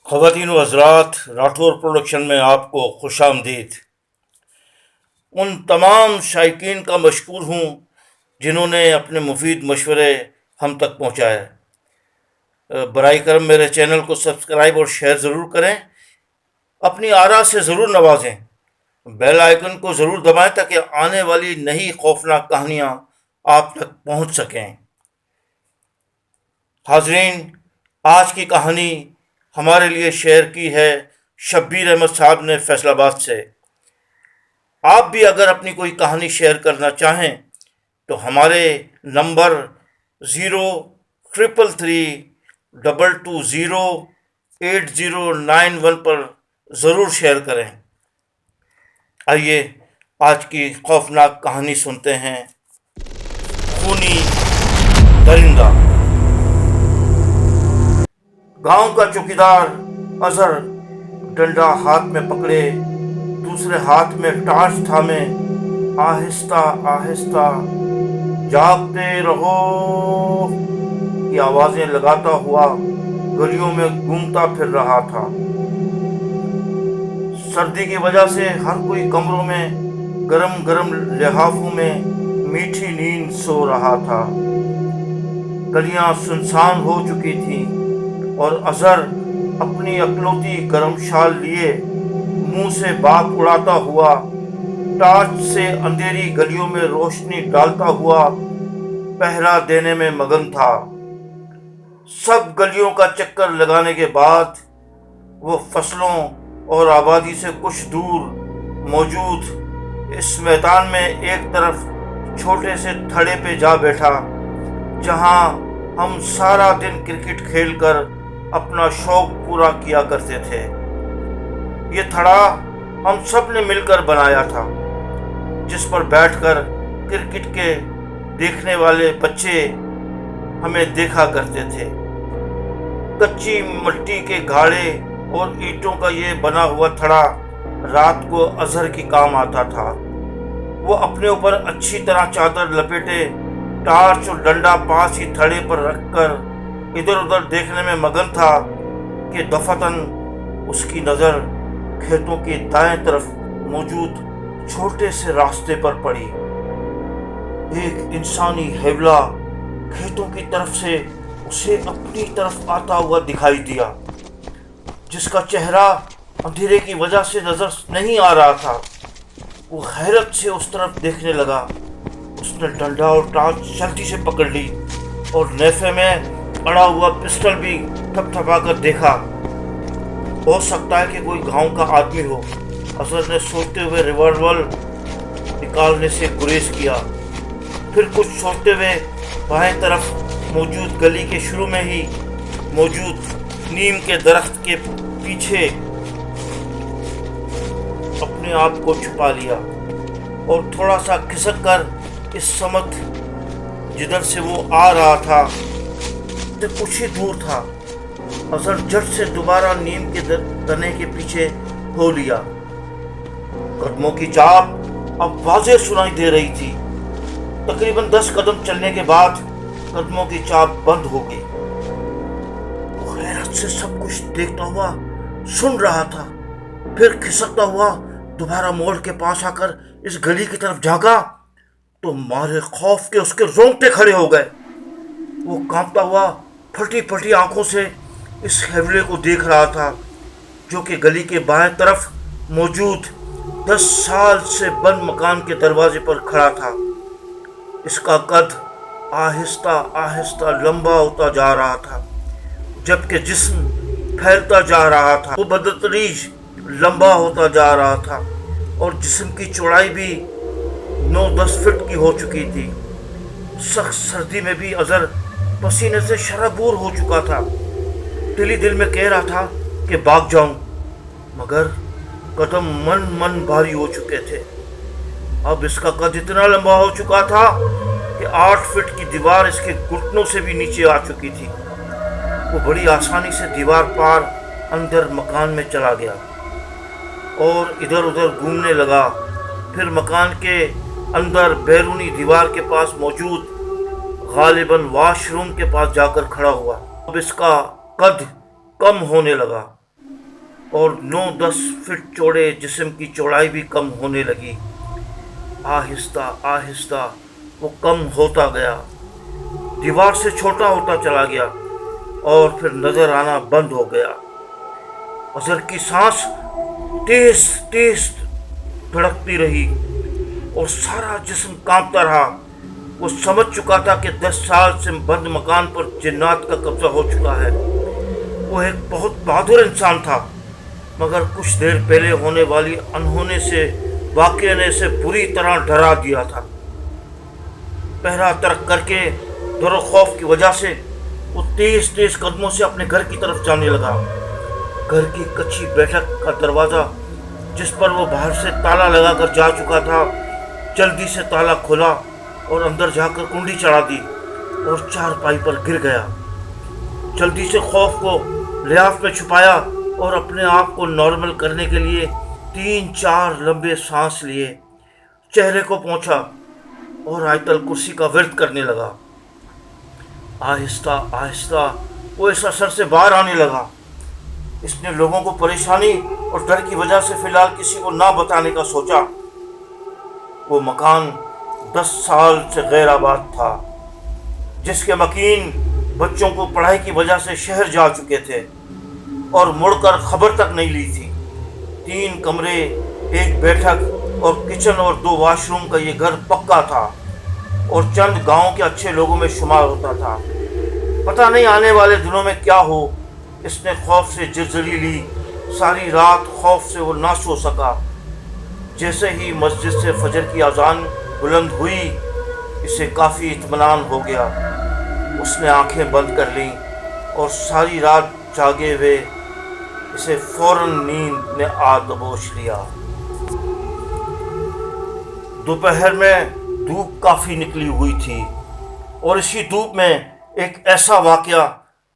خواتین و حضرات، راٹھور پروڈکشن میں آپ کو خوش آمدید۔ ان تمام شائقین کا مشکور ہوں جنہوں نے اپنے مفید مشورے ہم تک پہنچائے۔ برائے کرم میرے چینل کو سبسکرائب اور شیئر ضرور کریں، اپنی آراء سے ضرور نوازیں، بیل آئیکن کو ضرور دبائیں تاکہ آنے والی نئی خوفناک کہانیاں آپ تک پہنچ سکیں۔ حاضرین، آج کی کہانی ہمارے لیے شیئر کی ہے شبیر احمد صاحب نے فیصل آباد سے۔ آپ بھی اگر اپنی کوئی کہانی شیئر کرنا چاہیں تو ہمارے نمبر 0333220891 پر ضرور شیئر کریں۔ آئیے آج کی خوفناک کہانی سنتے ہیں، خونی درندہ۔ گاؤں کا چوکیدار اظہر ڈنڈا ہاتھ میں پکڑے، دوسرے ہاتھ میں ٹارچ تھامے آہستہ آہستہ جاگتے رہو کی آوازیں لگاتا ہوا گلیوں میں گھومتا پھر رہا تھا۔ سردی کی وجہ سے ہر کوئی کمروں میں گرم گرم لحافوں میں میٹھی نیند سو رہا تھا۔ گلیاں سنسان ہو چکی تھیں اور اظہر اپنی اکلوتی گرم شال لیے منہ سے بھاپ اڑاتا ہوا ٹارچ سے اندھیری گلیوں میں روشنی ڈالتا ہوا پہرا دینے میں مگن تھا۔ سب گلیوں کا چکر لگانے کے بعد وہ فصلوں اور آبادی سے کچھ دور موجود اس میدان میں ایک طرف چھوٹے سے تھڑے پہ جا بیٹھا جہاں ہم سارا دن کرکٹ کھیل کر اپنا شوق پورا کیا کرتے تھے۔ یہ تھڑا ہم سب نے مل کر بنایا تھا، جس پر بیٹھ کر کرکٹ کے دیکھنے والے بچے ہمیں دیکھا کرتے تھے۔ کچی مٹی کے گھاڑے اور اینٹوں کا یہ بنا ہوا تھڑا رات کو اظہر کی کام آتا تھا۔ وہ اپنے اوپر اچھی طرح چادر لپیٹے ٹارچ اور ڈنڈا پاس ہی تھڑے پر رکھ کر ادھر ادھر دیکھنے میں مگن تھا کہ دفعتاً اس کی نظر کھیتوں کی دائیں طرف موجود چھوٹے سے راستے پر پڑی۔ ایک انسانی حیولہ کھیتوں کی طرف سے اسے اپنی طرف آتا ہوا دکھائی دیا، جس کا چہرہ اندھیرے کی وجہ سے نظر نہیں آ رہا تھا۔ وہ حیرت سے اس طرف دیکھنے لگا۔ اس نے ڈنڈا اور ٹارچ جلدی سے پکڑ لی اور نیفے میں اڑا ہوا پسٹل بھی تھپ تھپا کر دیکھا۔ ہو سکتا ہے کہ کوئی گاؤں کا آدمی ہو، اظہر نے سوچتے ہوئے ریوالور نکالنے سے گریز کیا۔ پھر کچھ سوچتے ہوئے بائیں طرف موجود گلی کے شروع میں ہی موجود نیم کے درخت کے پیچھے اپنے آپ کو چھپا لیا اور تھوڑا سا کھسک کر اس سمت جدھر سے وہ آ رہا تھا سے کچھ ہی دور تھا۔ اظہر جھٹ سے دوبارہ نیم کے تنے کے پیچھے ہو لیا۔ قدموں کی چاپ اب واضح سنائی دے رہی تھی۔ تقریباً 10 قدم چلنے کے بعد قدموں کی چاپ بند ہو گئی۔ وہ حیرت سے سب کچھ دیکھتا ہوا سن رہا تھا، پھر کھسکتا ہوا دوبارہ موڑ کے پاس آ کر اس گلی کی طرف جھانکا تو مارے خوف کے اس کے رونگٹے کھڑے ہو گئے۔ وہ کانپتا ہوا پھٹی پھٹی آنکھوں سے اس حیولے کو دیکھ رہا تھا جو کہ گلی کے بائیں طرف موجود 10 سال سے بند مکان کے دروازے پر کھڑا تھا۔ اس کا قد آہستہ آہستہ لمبا ہوتا جا رہا تھا، جبکہ جسم پھیلتا جا رہا تھا۔ وہ بتدریج لمبا ہوتا جا رہا تھا اور جسم کی چوڑائی بھی 9-10 فٹ کی ہو چکی تھی۔ سخت سردی میں بھی اظہر پسینے سے شرابور ہو چکا تھا۔ دل ہی دل میں کہہ رہا تھا کہ بھاگ جاؤں، مگر قدم من بھاری ہو چکے تھے۔ اب اس کا قد اتنا لمبا ہو چکا تھا کہ 8 فٹ کی دیوار اس کے گھٹنوں سے بھی نیچے آ چکی تھی۔ وہ بڑی آسانی سے دیوار پار اندر مکان میں چلا گیا اور ادھر ادھر گھومنے لگا۔ پھر مکان کے اندر بیرونی دیوار کے پاس موجود غالباً واش روم کے پاس جا کر کھڑا ہوا۔ اب اس کا قد کم ہونے لگا اور 9-10 فٹ چوڑے جسم کی چوڑائی بھی کم ہونے لگی۔ آہستہ آہستہ وہ کم ہوتا گیا، دیوار سے چھوٹا ہوتا چلا گیا اور پھر نظر آنا بند ہو گیا۔ اظہر کی سانس تیز تیز دھڑکتی رہی اور سارا جسم کانپتا رہا۔ وہ سمجھ چکا تھا کہ 10 سال سے بند مکان پر جنات کا قبضہ ہو چکا ہے۔ وہ ایک بہت بہادر انسان تھا، مگر کچھ دیر پہلے ہونے والی انہونے سے واقعہ نے اسے بری طرح ڈرا دیا تھا۔ پہرا ترک کر کے ڈر و خوف کی وجہ سے وہ تیز تیز قدموں سے اپنے گھر کی طرف جانے لگا۔ گھر کی کچی بیٹھک کا دروازہ، جس پر وہ باہر سے تالا لگا کر جا چکا تھا، جلدی سے تالا کھولا اور اندر جا کر کنڈی چڑھا دی اور چارپائی پر گر گیا۔ جلدی سے خوف کو لحاف میں چھپایا اور اپنے آپ کو نارمل کرنے کے لیے 3-4 لمبے سانس لیے، چہرے کو پہنچا اور آیت الکرسی کا ورد کرنے لگا۔ آہستہ آہستہ وہ اس اثر سے باہر آنے لگا۔ اس نے لوگوں کو پریشانی اور ڈر کی وجہ سے فی الحال کسی کو نہ بتانے کا سوچا۔ وہ مکان 10 سال سے غیر آباد تھا، جس کے مکین بچوں کو پڑھائی کی وجہ سے شہر جا چکے تھے اور مڑ کر خبر تک نہیں لی تھی۔ 3 کمرے، 1 بیٹھک اور کچن اور 2 واش روم کا یہ گھر پکا تھا اور چند گاؤں کے اچھے لوگوں میں شمار ہوتا تھا۔ پتہ نہیں آنے والے دنوں میں کیا ہو۔ اس نے خوف سے جرجری لی۔ ساری رات خوف سے وہ نہ سو سکا۔ جیسے ہی مسجد سے فجر کی اذان بلند ہوئی، اسے کافی اطمینان ہو گیا۔ اس نے آنکھیں بند کر لیں اور ساری رات جاگے ہوئے اسے فوراً نیند نے آ دبوچ لیا۔ دوپہر میں دھوپ کافی نکلی ہوئی تھی اور اسی دھوپ میں ایک ایسا واقعہ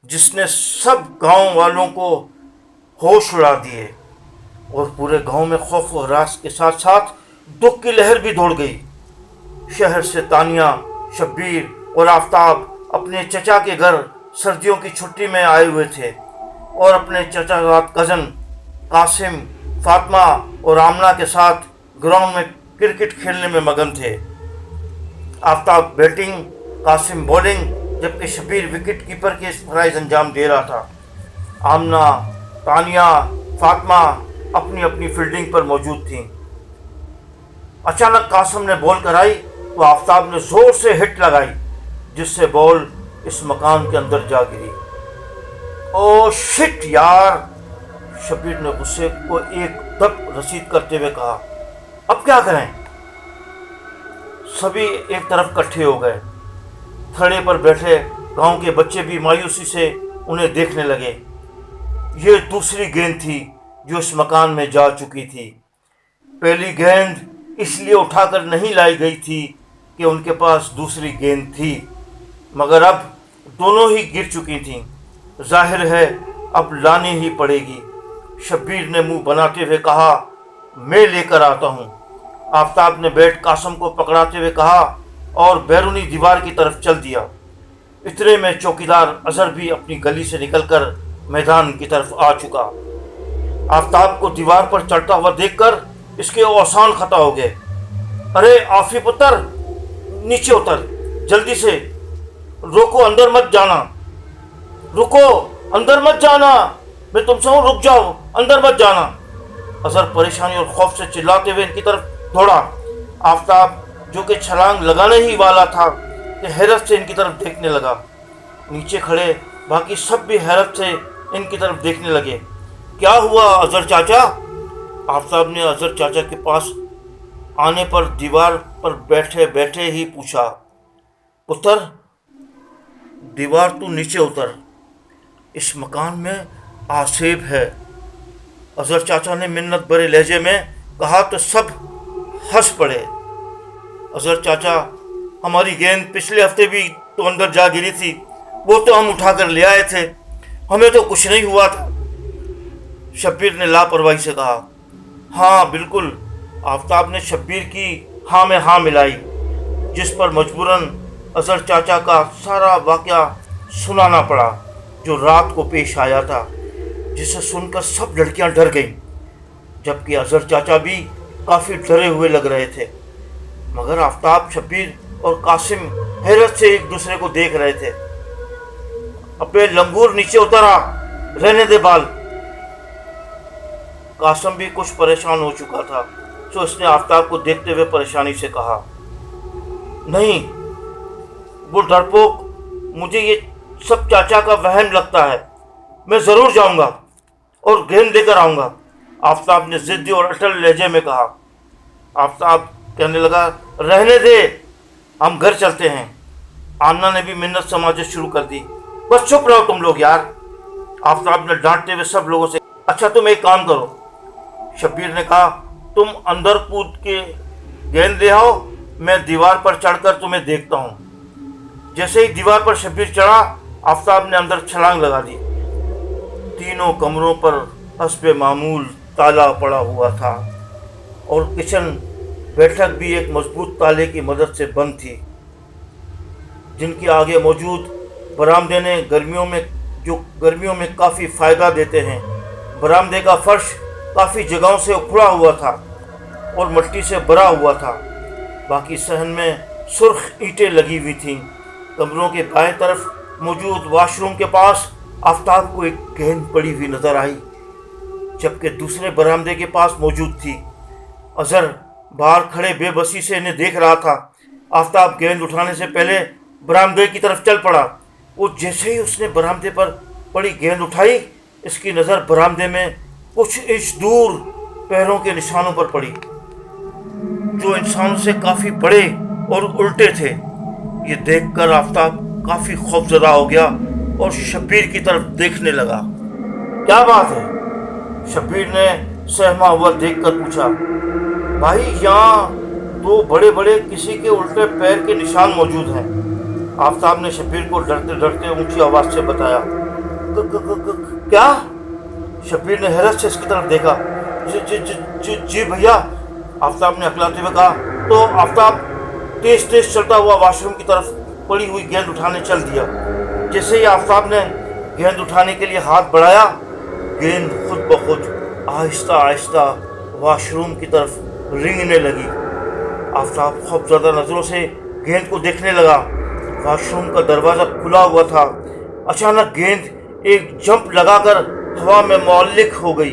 جس نے سب گاؤں والوں کو ہوش اڑا دیے اور پورے گاؤں میں خوف و ہراس کے ساتھ ساتھ دکھ کی لہر بھی دوڑ گئی۔ شہر سے تانیہ، شبیر اور آفتاب اپنے چچا کے گھر سردیوں کی چھٹی میں آئے ہوئے تھے اور اپنے چچا زاد کزن قاسم، فاطمہ اور آمنہ کے ساتھ گراؤنڈ میں کرکٹ کھیلنے میں مگن تھے۔ آفتاب بیٹنگ، قاسم بولنگ، جبکہ شبیر وکٹ کیپر کے فرائض انجام دے رہا تھا۔ آمنہ، تانیہ، فاطمہ اپنی اپنی فیلڈنگ پر موجود تھیں۔ اچانک قاسم نے بال کرائی تو آفتاب نے زور سے ہٹ لگائی، جس سے بال اس مکان کے اندر جا گری۔ او شٹ یار! شبیر نے غصے کو ایک دب رسید کرتے ہوئے کہا۔ اب کیا کریں؟ سبھی ایک طرف اکٹھے ہو گئے۔ تھڑے پر بیٹھے گاؤں کے بچے بھی مایوسی سے انہیں دیکھنے لگے۔ یہ دوسری گیند تھی جو اس مکان میں جا چکی تھی۔ پہلی گیند اس لیے اٹھا کر نہیں لائی گئی تھی کہ ان کے پاس دوسری گیند تھی، مگر اب دونوں ہی گر چکی تھیں۔ ظاہر ہے اب لانی ہی پڑے گی۔ شبیر نے منہ بناتے ہوئے کہا، میں لے کر آتا ہوں۔ آفتاب نے بیٹ قاسم کو پکڑاتے ہوئے کہا اور بیرونی دیوار کی طرف چل دیا۔ اتنے میں چوکیدار اظہر بھی اپنی گلی سے نکل کر میدان کی طرف آ چکا۔ آفتاب کو دیوار پر چڑھتا ہوا دیکھ کر اس کے اوسان خطا ہو گئے۔ ارے آفی پتر، نیچے اتر جلدی سے، روکو، اندر مت جانا، رکو، اندر مت جانا، میں تم سے ہوں، رک جاؤ، اندر مت جانا۔ اظہر پریشانی اور خوف سے چلاتے ہوئے ان کی طرف دوڑا۔ آفتاب جو کہ چھلانگ لگانے ہی والا تھا کہ حیرت سے ان کی طرف دیکھنے لگا۔ نیچے کھڑے باقی سب بھی حیرت سے ان کی طرف دیکھنے لگے۔ کیا ہوا اظہر چاچا؟ آفتاب نے اظہر چاچا کے پاس آنے پر دیوار پر بیٹھے بیٹھے ہی پوچھا، پتر دیوار تو نیچے اتر، اس مکان میں آسیب ہے۔ اظہر چاچا نے منت بھرے لہجے میں کہا تو سب ہنس پڑے۔ اظہر چاچا، ہماری گیند پچھلے ہفتے بھی تو اندر جا گری تھی، وہ تو ہم اٹھا کر لے آئے تھے، ہمیں تو کچھ نہیں ہوا تھا۔ شبیر نے لاپرواہی سے کہا۔ ہاں بالکل۔ آفتاب نے شبیر کی ہاں میں ہاں ملائی، جس پر مجبوراً اظہر چاچا کا سارا واقعہ سنانا پڑا جو رات کو پیش آیا تھا۔ जिसे सुनकर सब लड़कियां डर गईं, जबकि अजहर चाचा भी काफ़ी डरे हुए लग रहे थे। मगर आफताब, शब्बीर और कासिम हैरत से एक दूसरे को देख रहे थे। अबे लंगूर, नीचे उतर आ, रहने दे बाल। कासिम भी कुछ परेशान हो चुका था, तो उसने आफताब को देखते हुए परेशानी से कहा, नहीं वो डरपोक, मुझे ये सब चाचा का वहम लगता है। मैं ज़रूर जाऊंगा और गेंद लेकर आऊंगा, आफताब ने ज़िद्दी और अटल लहजे में कहा। आफताब कहने लगा, रहने दे, हम घर चलते हैं। आन्ना ने भी मिन्नत समाजत शुरू कर दी। बस चुप रहो तुम लोग यार, आफताब ने डांटते हुए सब लोगों से। अच्छा तुम एक काम करो, शब्बीर ने कहा, तुम अंदर कूद के गेंद ले आओ, मैं दीवार पर चढ़कर तुम्हें देखता हूँ। जैसे ही दीवार पर शब्बीर चढ़ा, आफताब ने अंदर छलांग लगा दी। तीनों कमरों पर हस्बे मामूल ताला पड़ा हुआ था और किचन बैठक भी एक मजबूत ताले की मदद से बंद थी। जिनके आगे मौजूद बरामदे ने गर्मियों में काफ़ी फ़ायदा देते हैं। बरामदे का फर्श काफ़ी जगहों से उखड़ा हुआ था और मिट्टी से भरा हुआ था। बाकी सहन में सुर्ख ईंटें लगी हुई थीं। कमरों के बाएं तरफ मौजूद वॉशरूम के पास आफताब को एक गेंद पड़ी हुई नजर आई, जबकि दूसरे बरामदे के पास मौजूद थी। अजहर बाहर खड़े बेबसी से इन्हें देख रहा था। आफताब गेंद उठाने से पहले बरामदे की तरफ चल पड़ा। वो जैसे ही उसने बरामदे पर पड़ी गेंद उठाई, इसकी नज़र बरामदे में कुछ इंच दूर पैरों के निशानों पर पड़ी, जो इंसानों से काफ़ी बड़े और उल्टे थे। ये देखकर आफताब काफ़ी खौफजदा हो गया और शब्बीर की तरफ देखने लगा। क्या बात है? शब्बीर ने सहमा हुआ देखकर पूछा। भाई, यहाँ दो बड़े बड़े किसी के उल्टे पैर के निशान मौजूद हैं, आफताब ने शब्बीर को डरते डरते ऊंची आवाज़ से बताया। क्या? शब्बीर ने हैरत से इसकी तरफ देखा। जी भैया, आफताब ने अकलाते हुए कहा। तो आफताब तेज तेज चलता हुआ वॉशरूम की तरफ पड़ी हुई गेंद उठाने चल दिया। जैसे ही आफताब ने गेंद उठाने के लिए हाथ बढ़ाया, गेंद खुद ब खुद आहिस्ता आहिस्ता वॉशरूम की तरफ रेंगने लगी। आफताब खौफज़दा नज़रों से गेंद को देखने लगा। वॉशरूम का दरवाज़ा खुला हुआ था। अचानक गेंद एक जंप लगाकर हवा में मुअल्लिक हो गई।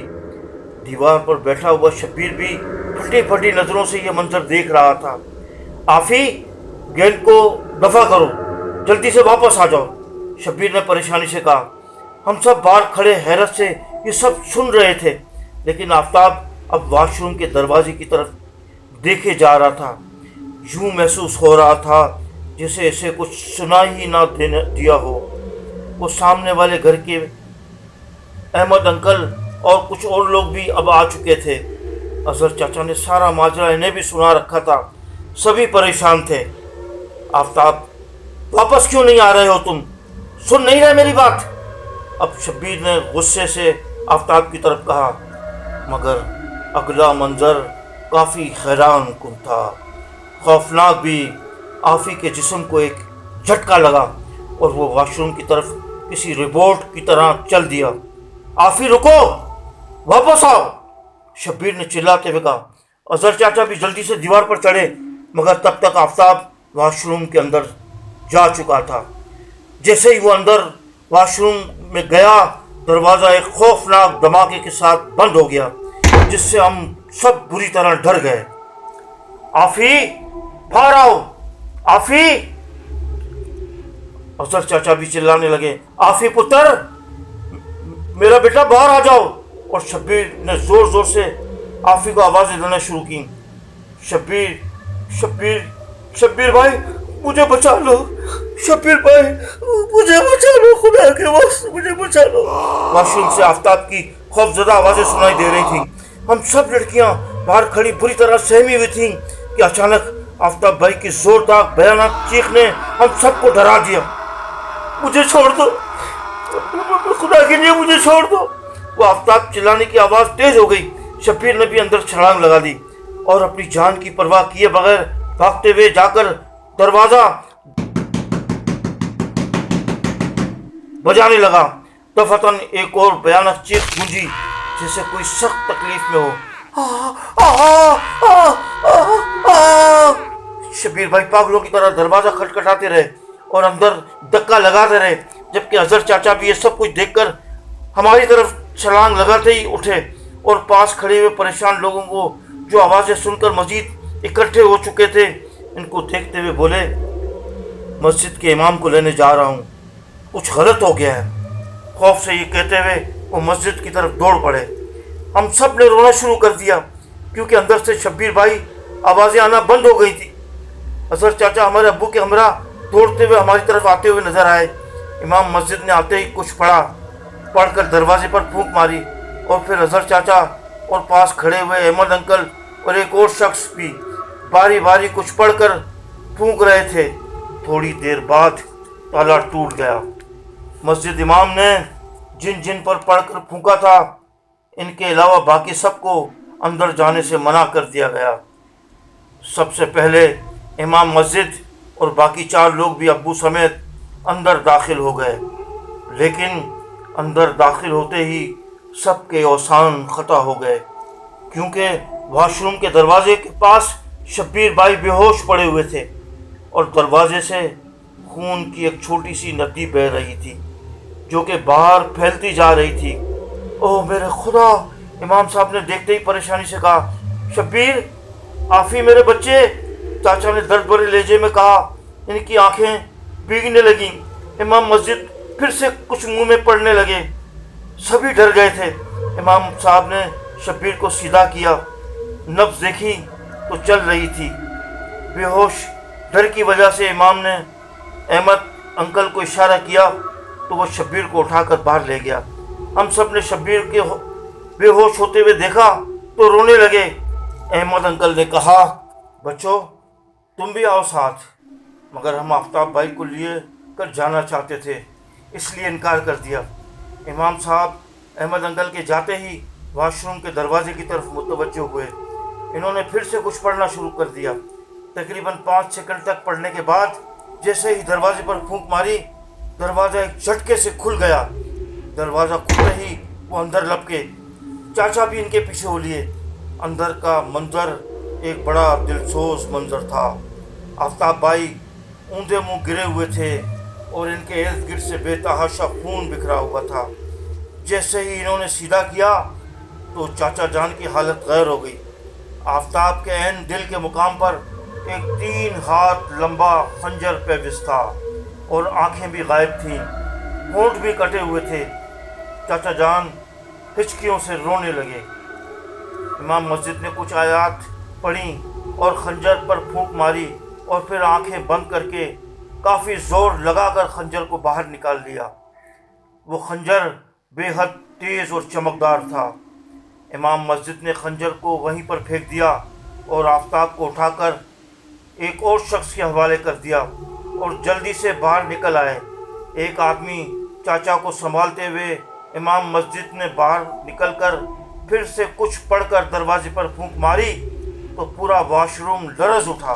दीवार पर बैठा हुआ शब्बीर भी फटी फटी नज़रों से यह मंजर देख रहा था। आफी, गेंद को दफा करो, जल्दी से वापस आ जाओ, शब्बीर ने परेशानी से कहा। हम सब बाहर खड़े हैरत से ये सब सुन रहे थे, लेकिन आफताब अब वॉशरूम के दरवाजे की तरफ देखे जा रहा था। यूं महसूस हो रहा था जैसे इसे कुछ सुना ही ना दिया हो। वो सामने वाले घर के अहमद अंकल और कुछ और लोग भी अब आ चुके थे। अजहर चाचा ने सारा माजरा इन्हें भी सुना रखा था। सभी परेशान थे। आफताब, वापस क्यों नहीं आ रहे हो तुम? सुन नहीं रहे मेरी बात? अब शब्बीर ने गुस्से से आफताब की तरफ कहा। मगर अगला मंजर काफ़ी हैरान कुन था, खौफनाक भी। आफी के जिस्म को एक झटका लगा और वो वॉशरूम की तरफ किसी रोबोट की तरह चल दिया। आफी, रुको, वापस आओ, शब्बीर ने चिल्लाते हुए कहा। अजहर चाचा भी जल्दी से दीवार पर चढ़े, मगर तब तक आफताब वॉशरूम के अंदर जा चुका था। जैसे ही वो अंदर वॉशरूम में गया, दरवाज़ा एक खौफनाक धमाके के साथ बंद हो गया, जिससे हम सब बुरी तरह डर गए। आफी, बाहर आओ, आफी! अजहर चाचा भी चिल्लाने लगे। आफी पुत्र, मेरा बेटा बाहर आ जाओ। और शब्बीर ने जोर जोर से आफी को आवाज़ें देना शुरू की। शब्बीर भाई, मुझे बचा लो, शब्बीर भाई, मुझे बचा लो, खुदा के वास्ते मुझे बचा लो। वॉशरूम से आफताब की खौफजदा आवाज़ें सुनाई दे रही थीं। हम सब लड़कियां बाहर खड़ी बुरी तरह सहमी हुई थीं कि अचानक आफताब भाई की जोरदार भयानक चीख ने हम सबको डरा दिया। मुझे छोड़ दो, खुदा के लिए मुझे छोड़ दो। वो आफताब चिल्लाने की आवाज़ तेज हो गई। शब्बीर ने भी अंदर छलांग लगा दी और अपनी जान की परवाह किए बगैर भागते हुए जाकर दरवाज़ा बजाने लगा। दफतन एक और भयानक चीख गूंजी, जैसे कोई सख्त तकलीफ में हो। आ, आ, आ, आ, आ। शबीर भाई पागलों की तरह दरवाजा खटखटाते रहे और अंदर धक्का लगाते रहे, जबकि अजहर चाचा भी ये सब कुछ देखकर हमारी तरफ छलांग लगाते ही उठे और पास खड़े हुए परेशान लोगों को, जो आवाज़ें सुनकर मजीद इकट्ठे हो चुके थे, इनको देखते हुए बोले, मस्जिद के इमाम को लेने जा रहा हूँ, कुछ गलत हो गया है। खौफ से ये कहते हुए वो मस्जिद की तरफ दौड़ पड़े। हम सब ने रोना शुरू कर दिया, क्योंकि अंदर से शब्बीर भाई आवाज़ें आना बंद हो गई थी। अजहर चाचा हमारे अब्बू के हमरा दौड़ते हुए हमारी तरफ आते हुए नजर आए। इमाम मस्जिद ने आते ही कुछ पढ़कर दरवाजे पर फूंक मारी, और फिर अजहर चाचा और पास खड़े हुए अहमद अंकल और एक और शख्स भी बारी बारी कुछ पढ़कर फूंक रहे थे। थोड़ी देर बाद ताला टूट गया। मस्जिद इमाम ने जिन जिन पर पढ़कर फूंका था, इनके अलावा बाकी सबको अंदर जाने से मना कर दिया गया। सबसे पहले इमाम मस्जिद और बाकी 4 लोग भी अब्बू समेत अंदर दाखिल हो गए, लेकिन अंदर दाखिल होते ही सबके औसान ख़ता हो गए, क्योंकि वॉशरूम के दरवाजे के पास शब्बीर भाई बेहोश पड़े हुए थे और दरवाजे से खून की एक छोटी सी नदी बह रही थी, जो कि बाहर फैलती जा रही थी। ओह मेरे खुदा! इमाम साहब ने देखते ही परेशानी से कहा, शब्बीर, आफी मेरे बच्चे। चाचा ने दर्द भरे लहजे में कहा। इनकी आंखें भीगने लगीं। इमाम मस्जिद फिर से कुछ मुंह में पड़ने लगे। सभी डर गए थे। इमाम साहब ने शब्बीर को सीधा किया। नब्ज देखी तो चल रही थी। बेहोश डर की वजह से इमाम ने अहमद अंकल को इशारा किया तो वो शब्बीर को उठाकर बाहर ले गया। हम सब ने शब्बीर के बेहोश होते हुए देखा तो रोने लगे। अहमद अंकल ने कहा, बच्चों तुम भी आओ साथ, मगर हम आफ्ताब भाई को लिए कर जाना चाहते थे, इसलिए इनकार कर दिया। इमाम साहब अहमद अंकल के जाते ही वॉशरूम के दरवाजे की तरफ मुतवज्जो हुए। इन्होंने फिर से कुछ पढ़ना शुरू कर दिया। तकरीबन 5 सेकंड तक पढ़ने के बाद जैसे ही दरवाजे पर फूंक मारी, दरवाज़ा एक झटके से खुल गया। दरवाज़ा खुलते ही वो अंदर लपके। चाचा भी इनके पीछे हो लिए। अंदर का मंजर एक बड़ा दिलसोज मंजर था। आफ्ताब भाई ऊंधे मुंह गिरे हुए थे और इनके इर्द गिर्द से बेतहाशा खून बिखरा हुआ था। जैसे ही इन्होंने सीधा किया तो चाचा जान की हालत गैर हो गई। आफ्ताब के ऐन दिल के मुकाम पर एक 3 हाथ लंबा खंजर पेविस था और आंखें भी गायब थीं, होंठ भी कटे हुए थे। चाचा जान हिचकियों से रोने लगे। इमाम मस्जिद ने कुछ आयात पढ़ी और खंजर पर फूंक मारी और फिर आंखें बंद करके काफ़ी ज़ोर लगाकर खंजर को बाहर निकाल लिया। वो खंजर बेहद तेज़ और चमकदार था। इमाम मस्जिद ने खंजर को वहीं पर फेंक दिया और आफ्ताब को उठाकर एक और शख्स के हवाले कर दिया और जल्दी से बाहर निकल आए। एक आदमी चाचा को संभालते हुए इमाम मस्जिद ने बाहर निकलकर फिर से कुछ पढ़कर दरवाजे पर फूंक मारी तो पूरा वॉशरूम लरज़ उठा।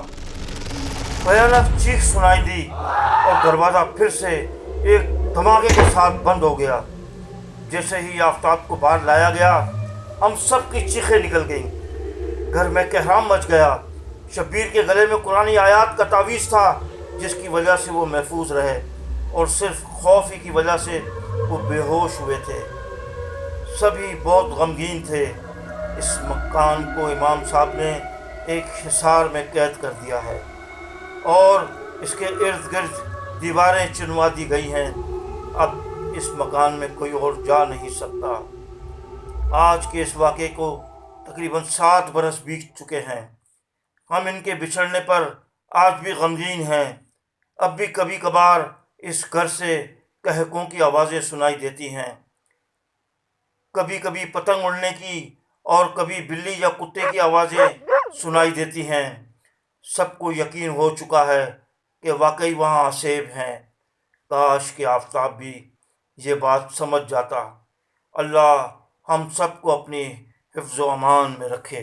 भयानक चीख सुनाई दी और दरवाज़ा फिर से एक धमाके के साथ बंद हो गया। जैसे ही आफ्ताब को बाहर लाया गया, हम सब की चीखें निकल गईं। घर में कहराम मच गया। शब्बीर के गले में कुरानी आयात का तावीज़ था, जिसकी वजह से वो महफूज रहे और सिर्फ खौफ ही की वजह से वो बेहोश हुए थे। सभी बहुत गमगीन थे। इस मकान को इमाम साहब ने एक हिसार में कैद कर दिया है और इसके इर्द गिर्द दीवारें चुनवा दी गई हैं। अब इस मकान में कोई और जा नहीं सकता। आज के इस वाक़े को तकरीबन 7 बरस बीत चुके हैं। हम इनके बिछड़ने पर आज भी गमगीन हैं। अब भी कभी कभार इस घर से कहकों की आवाज़ें सुनाई देती हैं, कभी कभी पतंग उड़ने की और कभी बिल्ली या कुत्ते की आवाज़ें सुनाई देती हैं। सबको यकीन हो चुका है कि वाकई वहाँ आसेब हैं। काश कि आफ्ताब भी ये बात समझ जाता। अल्लाह हम सबको अपनी हिफ्ज़ व अमान में रखे।